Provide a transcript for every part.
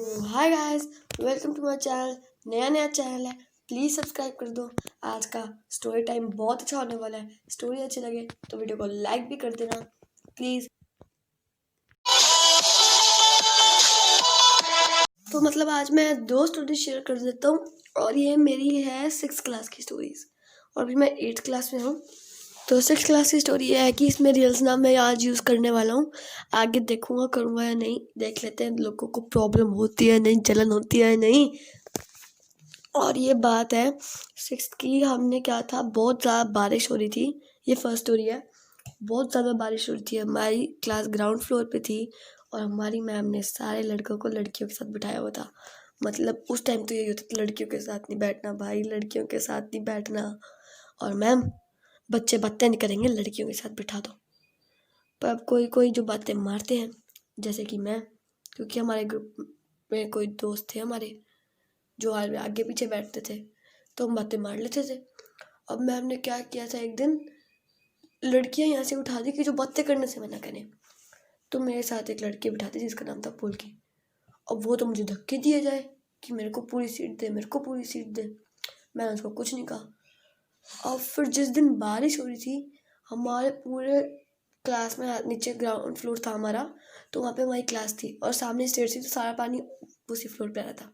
Hi guys, welcome to my channel. नया नया channel है, प्लीज़ सब्सक्राइब कर दो। आज का स्टोरी टाइम बहुत अच्छा होने वाला है। स्टोरी अच्छी लगे तो वीडियो को लाइक भी कर देना प्लीज़। तो मतलब आज मैं दो स्टोरी शेयर कर देता हूँ और ये मेरी है 6th क्लास की स्टोरीज और अभी मैं 8th क्लास में हूँ। तो 6th क्लास की स्टोरी ये है कि इसमें रियल्स नाम मैं आज यूज़ करने वाला हूँ। आगे देखूंगा करूँगा या नहीं, देख लेते हैं। लोगों को प्रॉब्लम होती है नहीं, जलन होती है नहीं। और ये बात है 6th की। हमने क्या था, बहुत ज़्यादा बारिश हो रही थी। ये फर्स्ट स्टोरी है। बहुत ज़्यादा बारिश हो रही थी। हमारी क्लास ग्राउंड फ्लोर पे थी और हमारी मैम ने सारे लड़कों को लड़कियों के साथ बिठाया हुआ था। मतलब उस टाइम तो यही होता था, लड़कियों के साथ नहीं बैठना भाई, लड़कियों के साथ नहीं बैठना। और मैम, बच्चे बातें नहीं करेंगे, लड़कियों के साथ बिठा दो। पर अब कोई कोई जो बातें मारते हैं, जैसे कि मैं, क्योंकि हमारे ग्रुप में कोई दोस्त थे हमारे जो आगे पीछे बैठते थे, तो हम बातें मार लेते थे। अब मैम ने क्या किया था, एक दिन लड़कियां यहाँ से उठा दी कि जो बातें करने से मना करें। तो मेरे साथ एक लड़की बिठा दी जिसका नाम था पुलकी। अब वो तो मुझे धक्के दिए जाए कि मेरे को पूरी सीट दे, मेरे को पूरी सीट दे। मैंने उसको कुछ नहीं कहा। अब फिर जिस दिन बारिश हो रही थी, हमारे पूरे क्लास में नीचे ग्राउंड फ्लोर था हमारा, तो वहाँ पे हमारी क्लास थी और सामने स्टेज थी, तो सारा पानी उसी फ्लोर पे आ रहा था।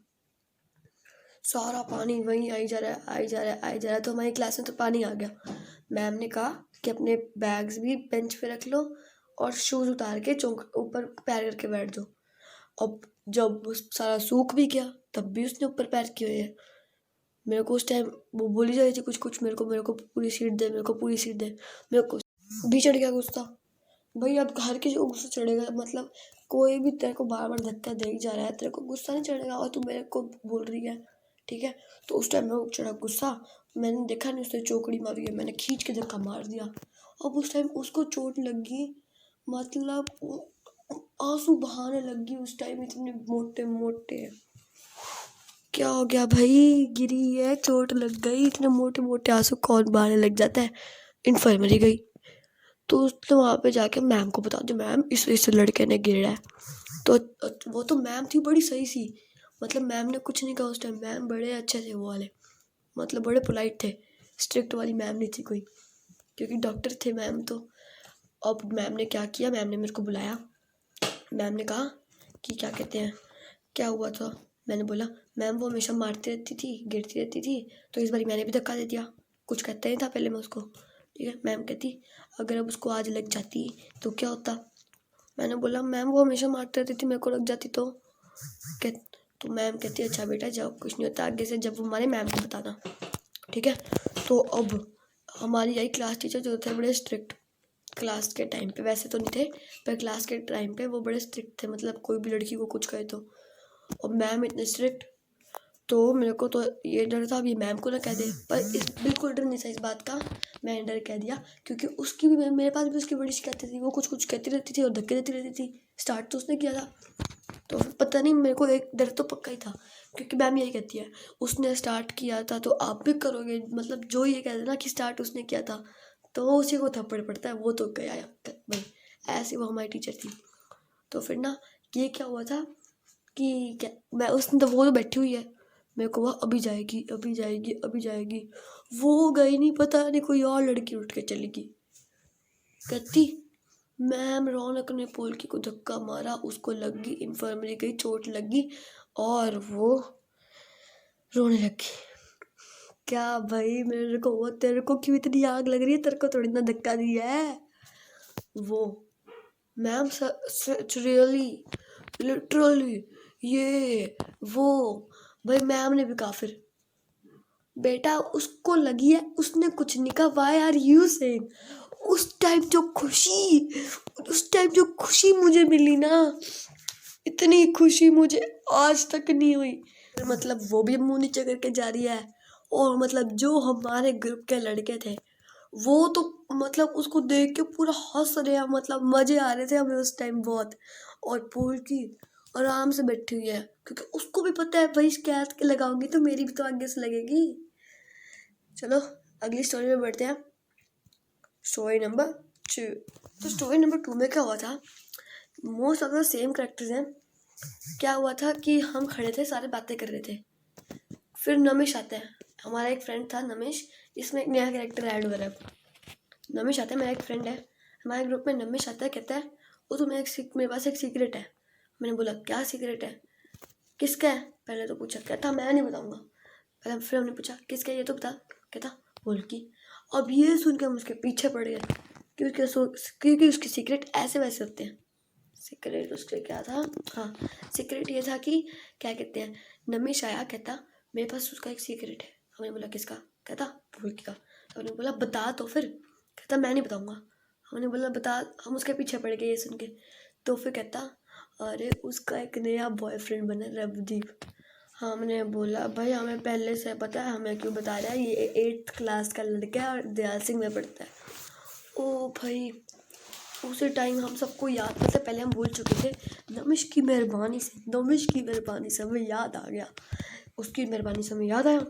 सारा पानी वहीं आई जा रहा है, आई जा रहा है, आई जा रहा है। तो हमारी क्लास में तो पानी आ गया। मैम ने कहा कि अपने बैग्स भी बेंच पे रख लो और शूज़ उतार के चौक ऊपर पैर करके बैठ जाओ। अब जब सारा सूख भी गया तब भी उसने ऊपर पैर किए हुए हैं। मेरे को उस टाइम वो बोली जा रही थी कुछ कुछ, मेरे को पूरी सीट दे, मेरे को पूरी सीट दे। मेरे को भी चढ़ गया गुस्सा। भाई अब हर किसी को गुस्सा चढ़ेगा, मतलब कोई भी तेरे को बार बार धक्का दे ही जा रहा है, तेरे को गुस्सा नहीं चढ़ेगा और तू मेरे को बोल रही है, ठीक है। तो उस टाइम में चढ़ा गुस्सा। मैंने देखा नहीं उसने चौकड़ी मारी है, मैंने खींच के धक्का मार दिया। अब उस टाइम उसको चोट लगी, मतलब आंसू बहाने लगी उस टाइम, इतने मोटे मोटे। क्या हो गया भाई, गिरी है, चोट लग गई, इतने मोटे मोटे आंसू कौन बहाने लग जाता है। इन्फर्मरी गई तो उसने वहाँ पे जाके मैम को बता दिया, मैम इस लड़के ने गिरा है। तो वो तो मैम थी बड़ी सही सी, मतलब मैम ने कुछ नहीं कहा उस टाइम। मैम बड़े अच्छे थे वो वाले, मतलब बड़े पोलाइट थे। स्ट्रिक्ट वाली मैम नहीं थी कोई, क्योंकि डॉक्टर थे मैम तो। अब मैम ने क्या किया, मैम ने मेरे को बुलाया। मैम ने कहा कि क्या कहते हैं, क्या हुआ था। मैंने बोला मैम वो हमेशा मारती रहती थी, गिरती रहती थी, तो इस बार मैंने भी धक्का दे दिया। कुछ कहता नहीं था पहले मैं उसको, ठीक है। मैम कहती अगर अब उसको आज लग जाती तो क्या होता। मैंने बोला मैम वो हमेशा मारती रहती थी, मेरे को लग जाती तो तो मैम कहती अच्छा बेटा जाओ, कुछ नहीं होता, आगे से जब हमारे मैम को बताना, ठीक है। तो अब हमारी यही क्लास टीचर जो थे बड़े स्ट्रिक्ट, क्लास के टाइम पे, वैसे तो नहीं थे पर क्लास के टाइम पे वो बड़े स्ट्रिक्ट थे, मतलब कोई भी लड़की को कुछ कहे तो। और मैम इतने स्ट्रिक्ट, तो मेरे को तो ये डर था अब ये मैम को ना कह दे, पर इस बिल्कुल डर नहीं था इस बात का। मैंने डर कह दिया क्योंकि उसकी भी, मेरे पास भी उसकी बड़ी शिकायतें थी। वो कुछ कुछ कहती रहती थी और धक्के देती रहती थी। स्टार्ट तो उसने किया था, तो पता नहीं, मेरे को एक डर तो पक्का ही था, क्योंकि मैम यही कहती है उसने स्टार्ट किया था तो आप भी करोगे। मतलब जो ये कहते ना कि स्टार्ट उसने किया था तो उसी को थप्पड़ पड़ता है, वो तो गया भाई। ऐसी वो हमारी टीचर थी। तो फिर ना ये क्या हुआ था कि क्या, मैं उसने तो, वो तो बैठी हुई है, मेरे को वह अभी जाएगी अभी जाएगी अभी जाएगी, वो गई नहीं, पता नहीं कोई और लड़की उठ के चली गई। कहती मैम रौनक ने पोलकी को धक्का मारा, उसको लग गई, इन्फर्मरी गई, चोट लगी और वो रोने लगी। क्या भाई, मेरे को वो, तेरे को क्यों इतनी आग लग रही है, तेरे को थोड़ी ना धक्का दिया है वो। मैम रियली लिटरली ये वो, भाई मैम ने भी कहा फिर बेटा उसको लगी है, उसने कुछ नहीं कहा, वाई आर यू सेइंग। उस टाइम जो खुशी मुझे मिली ना, इतनी खुशी मुझे आज तक नहीं हुई। मतलब वो भी मुंह नीचे करके जा रही है, और मतलब जो हमारे ग्रुप के लड़के थे वो तो मतलब उसको देख के पूरा हंस रहे हैं, मतलब मजे आ रहे थे हमें उस टाइम बहुत। और पूल की आराम से बैठी हुई है, क्योंकि उसको भी पता है भाई शिकायत लगाऊंगी तो मेरी भी तो आगे से लगेगी। चलो अगली स्टोरी में बढ़ते हैं। Story number 2। तो स्टोरी नंबर 2 में क्या हुआ था, most of the same characters हैं, क्या हुआ था कि हम खड़े थे, सारे बातें कर रहे थे, फिर नमिश आता है, हमारा एक फ्रेंड था नमिश, इसमें एक नया कैरेक्टर ऐड हो रहा है। नमिश आता है, मेरा एक फ्रेंड है हमारे ग्रुप में, नमिश आता है, कहता है वो तो मेरे पास एक सीक्रेट है। मैंने बोला क्या सीक्रेट है, किसका है, पहले तो पूछा, कहता मैं नहीं बताऊँगा। पहले फिर हमने पूछा किसका है ये तो बता, कहता बोल की। अब ये सुन के हम उसके पीछे पड़ गए, क्योंकि उसके सीक्रेट ऐसे वैसे होते हैं। सीक्रेट उसके क्या था, हाँ सीक्रेट ये था कि क्या कहते हैं, नमिश आया, कहता मेरे पास उसका एक सीक्रेट है। हमने बोला किसका, कहता भूलकी का। तो हमने बोला बता तो फिर, कहता मैं नहीं बताऊँगा। हमने बोला बता, हम उसके पीछे पड़ गए ये सुन के। तो फिर कहता अरे उसका एक नया बॉयफ्रेंड बना रवदीप। हमने बोला भाई हमें पहले से पता है, हमें क्यों बता रहा है, ये 8th क्लास का लड़का है और दयाल सिंह में पढ़ता है। ओ भाई उसी टाइम हम सबको याद, मतलब पहले हम भूल चुके थे, नमिश की मेहरबानी से हमें याद आ गया, उसकी मेहरबानी से हमें याद आया।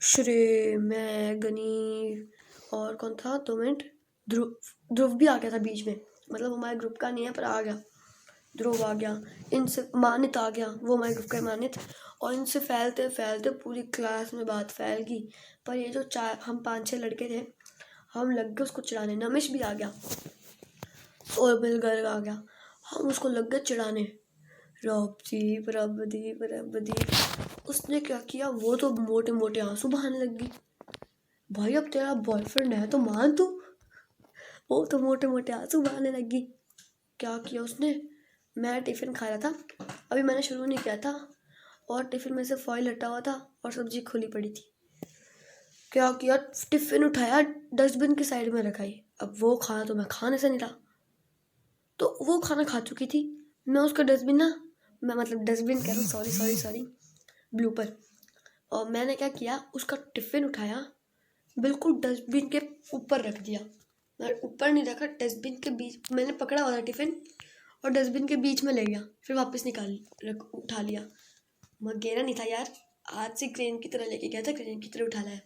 श्रेय, मैं, गनी और कौन था 2 मिनट, ध्रुव भी आ गया था बीच में, मतलब हमारे ग्रुप का नहीं है पर आ गया। ध्रुव आ गया, इनसे मानित आ गया, वो हमारे ग्रुप का मानित, और इनसे फैलते फैलते पूरी क्लास में बात फैल गई। पर ये जो हम 5-6 लड़के थे, हम लग गए उसको चिढ़ाने। नमिश भी आ गया और बिलगर आ गया, हम उसको लग गए चिढ़ाने, रबदीप। उसने क्या किया, वो तो मोटे मोटे आंसू बहाने लग गई। भाई अब तेरा बॉयफ्रेंड है तो मान तू, वो तो मोटे मोटे आंसू बहाने लग गई। क्या किया उसने, मैं टिफ़िन खा रहा था, अभी मैंने शुरू नहीं किया था, और टिफ़िन में से फॉइल हटा हुआ था और सब्जी खुली पड़ी थी। क्या किया, टिफ़िन उठाया, डस्टबिन की साइड में रखाई। अब वो खाना तो मैं खाने से नहीं रहा, तो वो खाना खा चुकी थी, मैं उसका डस्टबिन ना, मैं मतलब डस्टबिन कह रहा हूँ, सॉरी ब्लूपर। और मैंने क्या किया, उसका टिफ़िन उठाया, बिल्कुल डस्टबिन के ऊपर रख दिया। मैं ऊपर नहीं रखा, डस्टबिन के बीच मैंने पकड़ा हुआ था टिफ़िन, और डस्टबिन के बीच में ले गया, फिर वापस उठा लिया। मैं गिरा नहीं था यार, हाथ से क्रेन की तरह लेके गया था, क्रेन की तरह उठा लाया।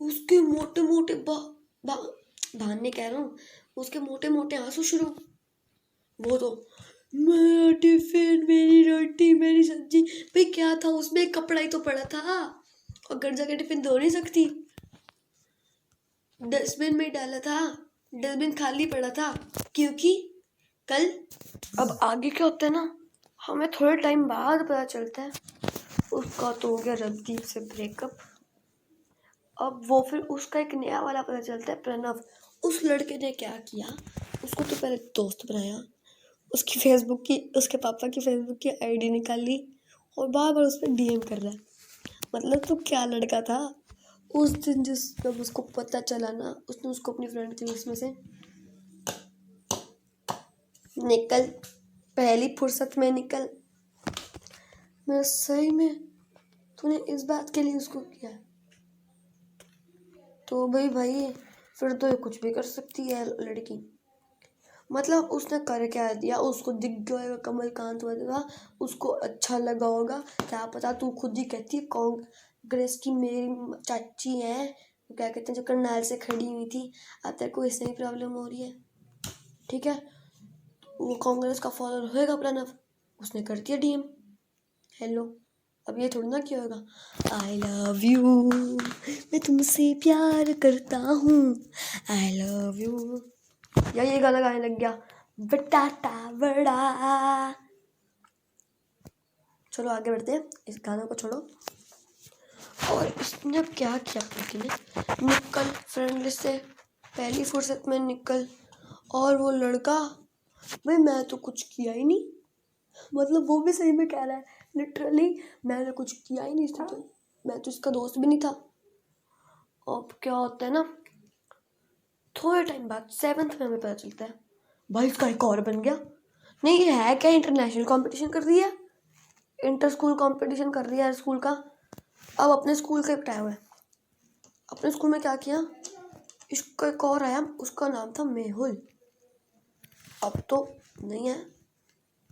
उसके मोटे मोटे बहाने कह रहा हूँ, उसके मोटे मोटे आंसू शुरू। वो तो मेरा टिफिन, मेरी रोटी, मेरी सब्जी, भाई क्या था उसमें, कपड़ा ही तो पड़ा था, और घर जाके टिफिन धो नहीं सकती, डस्टबिन में डाला था, डस्टबिन खाली पड़ा था, क्योंकि कल, अब आगे क्या होता है ना, हमें थोड़े टाइम बाद पता चलता है उसका तो हो गया रवदीप से ब्रेकअप। अब वो फिर उसका एक नया वाला पता चलता है, प्रणव। उस लड़के ने क्या किया, उसको तो पहले दोस्त बनाया, उसके पापा की फेसबुक की आईडी निकाल ली, और बार बार उस पर डीएम कर रहा है। मतलब तो क्या लड़का था। उस दिन जब उसको पता चला ना, उसने उसको अपनी फ्रेंड की लिस्ट में से निकल, पहली फुर्सत में निकल। मैं सही में, तूने इस बात के लिए उसको किया, तो भाई फिर तो कुछ भी कर सकती है लड़की। मतलब उसने कर क्या दिया, उसको दिख गया होगा कमलकांत वगैरह, उसको अच्छा लगा होगा, क्या पता, तू खुद ही कहती कांग्रेस की मेरी चाची है, क्या कहते हैं, जो करनाल से खड़ी हुई थी, अब तेरे को इससे ही प्रॉब्लम हो रही है, ठीक है, वो कांग्रेस का फॉलोअर होएगा प्रणव, उसने कर दिया डीएम, हेलो। अब ये थोड़ी ना क्या होगा, आई लव यू, मैं तुमसे प्यार करता हूँ, आई लव यू, या ये गाना गाने लग गया, बटाटा बड़ा। चलो आगे बढ़ते हैं, इस गाना को छोड़ो। और इसने क्या किया, लड़की ने निकल फ्रेंड लिस्ट से, पहली फुर्सत में निकल, और वो लड़का, भाई मैं तो कुछ किया ही नहीं, मतलब वो भी सही में कह रहा है, लिटरली मैंने कुछ किया ही नहीं, तो मैं तो इसका दोस्त भी नहीं था। अब क्या होता है ना, थोड़े टाइम बाद 7th में हमें पता चलता है भाई इसका एक और बन गया। नहीं ये है क्या, इंटरनेशनल कंपटीशन कर रही है, इंटर स्कूल कंपटीशन कर रही है स्कूल का। अब अपने स्कूल का बताया हुआ है, अपने स्कूल में क्या किया, इसका एक और आया, उसका नाम था मेहुल, अब तो नहीं है,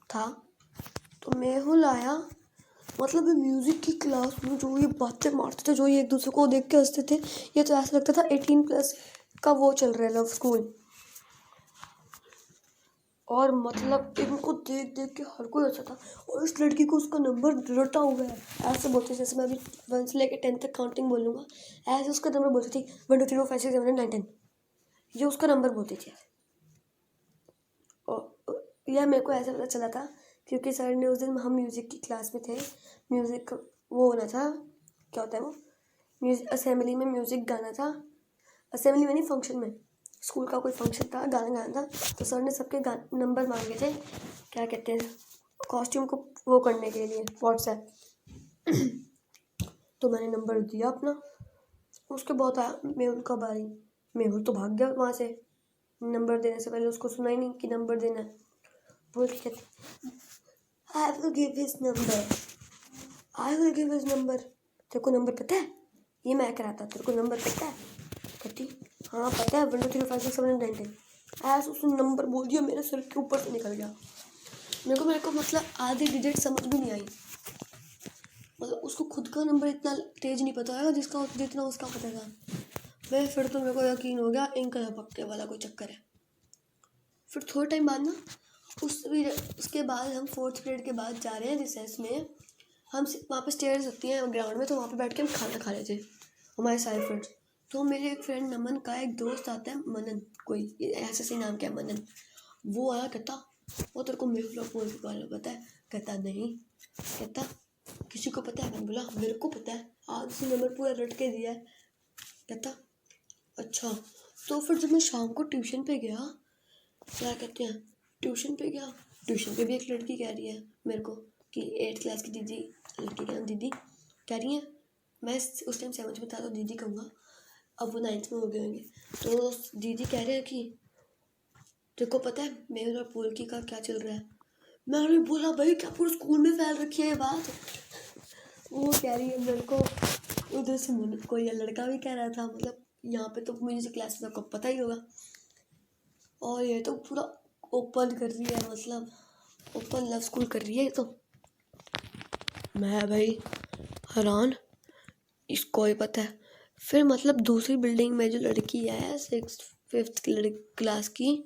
था, तो मेहुल आया। मतलब म्यूज़िक की क्लास में जो ये बातें मारते थे, जो ये एक दूसरे को देख के हंसते थे, ये तो ऐसा लगता था 18+ का वो चल रहा है, लव स्कूल। और मतलब इनको देख देख के हर कोई अच्छा था। और इस लड़की को उसका नंबर रटा हुआ है, ऐसे बोलते थे जैसे मैं अभी 1 से लेकर 10 तक काउंटिंग बोलूँगा, ऐसे उसका नंबर बोलती थी 1 2 3 4 5 6 7 8 9 10, ये उसका नंबर बोलती थी। और यह मेरे को ऐसे पता चला था क्योंकि सर ने उस दिन, हम म्यूज़िक की क्लास में थे, म्यूज़िक वो होना था, क्या होता है वो, म्यूज़िक असेंबली में म्यूज़िक गाना था, असेंबली में नहीं फंक्शन में, स्कूल का कोई फंक्शन था, गाना गाना था। तो सर ने सबके नंबर मांगे थे, क्या कहते हैं, कॉस्ट्यूम को वो करने के लिए, व्हाट्सएप। तो मैंने नंबर दिया अपना, उसके बहुत आया, मेहुल का बारी, मेहुल तो भाग गया वहाँ से, नंबर देने से पहले उसको सुना ही नहीं कि नंबर देना है। बोल के कहते I will give his number, I will give his number, तेरे को नंबर पता है, ये मैं कराता, तेरे को नंबर पता है, कहती हाँ पता है 1 2 3 4 5 6 7 8 9 10, ऐसा उसने नंबर बोल दिया, मेरे सर के ऊपर से निकल गया। मेरे को मतलब आधी डिजिट समझ भी नहीं आई, मतलब उसको खुद का नंबर इतना तेज नहीं पता है जिसका जितना उसका पता था। वह फिर तो मेरे को यकीन हो गया इनका पक्के वाला कोई चक्कर है। फिर थोड़े टाइम बाद ना उसके बाद हम 4th पीरियड के बाद जा रहे हैं रिसेस में, हम वहाँ पे स्टेयर्स होती हैं ग्राउंड में, तो वहाँ पे बैठ के हम खाना खा रहे थे हमारे सारे फ्रेंड्स। तो मेरे एक फ्रेंड नमन का एक दोस्त आता है, मनन, कोई ऐसे से नाम क्या है, मनन, वो आया, कहता वो तेरे को मेरे बोल के बारे में पता है, कहता नहीं, कहता किसी को पता है, मैंने बोला मेरे को पता है, आज उसी नंबर पूरा रट के दिया है, कहता अच्छा। तो फिर जब मैं शाम को ट्यूशन पे गया, क्या कहते हैं, ट्यूशन पे भी एक लड़की कह रही है मेरे को कि 8th क्लास की दीदी, लड़की का नाम दीदी, कह रही है, मैं उस टाइम 7th में था तो दीदी कहूँगा, अब वो 9th में हो गए होंगे, तो दीदी कह रहे हैं कि तेरे को पता है मेरे और पोलकी का क्या चल रहा है। मैंने बोला भाई क्या पूरे स्कूल में फैल रखी है ये बात। वो कह रही है मेरे को, उधर से कोई लड़का भी कह रहा था, मतलब यहाँ पे तो म्यूजिक क्लास में आपको पता ही होगा, और ये तो पूरा ओपन कर रही है, मतलब ओपन लव स्कूल कर रही है। तो मैं भाई हैरान, इसको ही पता है। फिर मतलब दूसरी बिल्डिंग में जो लड़की है 6th 5th क्लास की,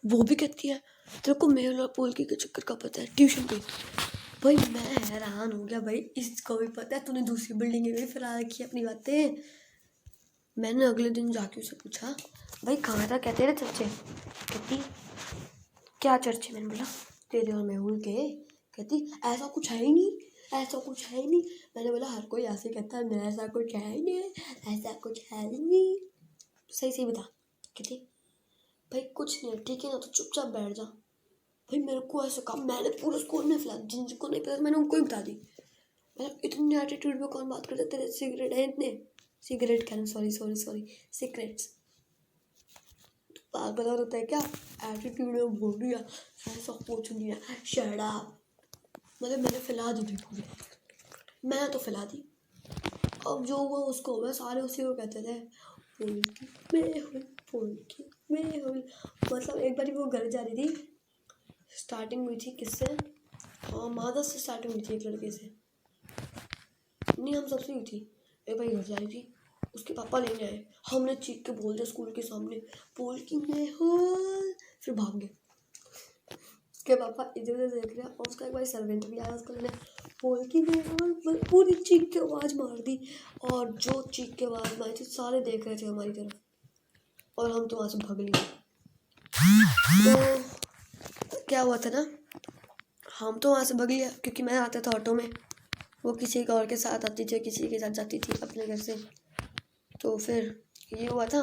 वो भी कहती है तेरे को मेल और पोलकी के चक्कर का पता है ट्यूशन पे। भाई मैं हैरान हो गया, भाई इसको भी पता है, तूने दूसरी बिल्डिंग में भी फैला रखी है अपनी बातें। मैंने अगले दिन जाके उसे पूछा भाई कहाँ था, कहते रहे चर्चे, कहती क्या चर्चे, मैंने बोला तेरे और मेहुल के, कहती ऐसा कुछ है ही नहीं, ऐसा कुछ है ही नहीं। मैंने बोला हर कोई ऐसे कहता है, ऐसा कुछ है ही नहीं, ऐसा कुछ है ही नहीं, सही सही बता। कहती भाई कुछ नहीं, ठीक है ना, तो चुपचाप बैठ जा। भाई मेरे को ऐसा कहा, मैंने पूरे स्कूल में फैला, जिनको नहीं पता मैंने उनको ही बता दी। मतलब इतने एटीट्यूड में कौन बात करता, तेरे सिगरेट है इतने, सिगरेट कहना, सॉरी सिगरेट्स, पागल और होता है क्या, एटीट्यूड में बोल दिया, ऐसा कुछ नहीं है, शट अप। मतलब मैंने फैला दी थी पूरी, मैं तो फैला दी। अब जो हुआ उसको हुआ, सारे उसी को कहते थे मेहुल। मतलब एक बार वो घर जा रही थी, स्टार्टिंग हुई थी किससे, हाँ माधव से स्टार्टिंग हुई थी, एक लड़के से नहीं, हम सबसे हुई थी। एक बार घर जा रही थी, उसके पापा लेने आए, हमने चीख के बोल दिया स्कूल के सामने बोल कि मेहुल, फिर भाग गए। उसके पापा इधर उधर देख रहे हैं, और उसका एक बार सर्वेंट भी आया, उसको मैंने बोल कि मेहुल, पूरी चीख के आवाज़ मार दी, और जो चीख के आवाज़ मारी थी सारे देख रहे थे हमारी तरफ, और हम तो वहाँ से भाग लिए। तो क्या हुआ था ना, हम तो वहाँ से भाग लिया क्योंकि मैं आता था ऑटो में, वो किसी और के साथ आती थी, किसी के साथ जाती थी अपने घर से। तो फिर ये हुआ था,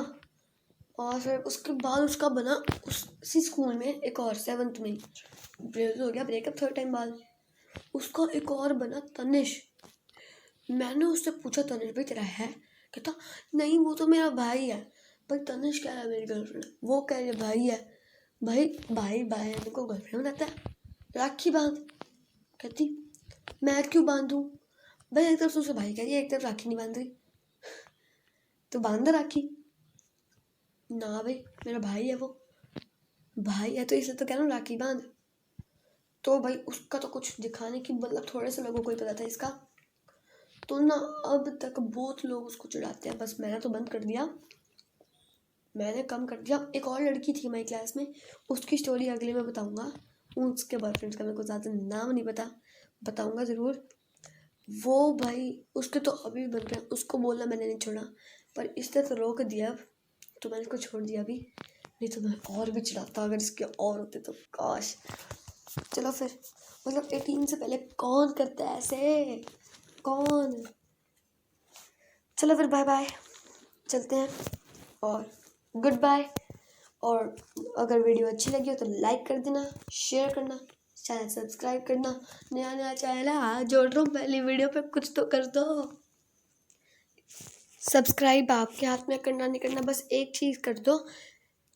और फिर उसके बाद उसका बना उसी स्कूल में एक और 7th में ब्रेक हो गया, ब्रेकअप थोड़े टाइम बाद, उसका एक और बना तनिष। मैंने उससे पूछा तनिष भाई तेरा है, कहता नहीं वो तो मेरा भाई है। भाई तनिष कह रहा है मेरी गर्लफ्रेंड, वो कह रही है भाई है। भाई बहन को गर्लफ्रेंड बनाता है, राखी बांध। कहती मैं क्यों बांधूँ, भाई एक तरफ उससे भाई कह रही है, एक तरफ राखी नहीं बांध रही, तो बांध राखी ना। भाई मेरा भाई है, वो भाई है तो इसलिए तो कह रहा हूँ राखी बांध। तो भाई उसका तो कुछ दिखाने की, मतलब थोड़े से लोगों को ही पता था इसका, तो ना अब तक बहुत लोग उसको चिढ़ाते हैं, बस मैंने तो बंद कर दिया। मैंने कम कर दिया। एक और लड़की थी हमारी क्लास में, उसकी स्टोरी अगले में बताऊँगा। उसके बॉयफ्रेंड्स का मेरे को ज़्यादा नाम नहीं पता, बताऊँगा ज़रूर। वो भाई उसके तो अभी बन गए, उसको बोलना मैंने नहीं छोड़ा, पर इसने तो रोक दिया अब, तो मैंने इसको छोड़ दिया अभी। नहीं तो मैं और भी चढ़ाता अगर इसके और होते तो, काश। चलो फिर, मतलब 18 से पहले कौन करता है ऐसे, कौन। चलो फिर बाय बाय, चलते हैं और गुड बाय। और अगर वीडियो अच्छी लगी हो तो लाइक कर देना, शेयर करना, चैनल सब्सक्राइब करना। नया नया चैनल है, हाथ जोड़ रहा हूँ, पहली वीडियो पे कुछ तो कर दो। सब्सक्राइब आपके हाथ में, करना नहीं करना, बस एक चीज़ कर दो।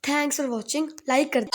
थैंक्स फॉर वॉचिंग, लाइक कर दो।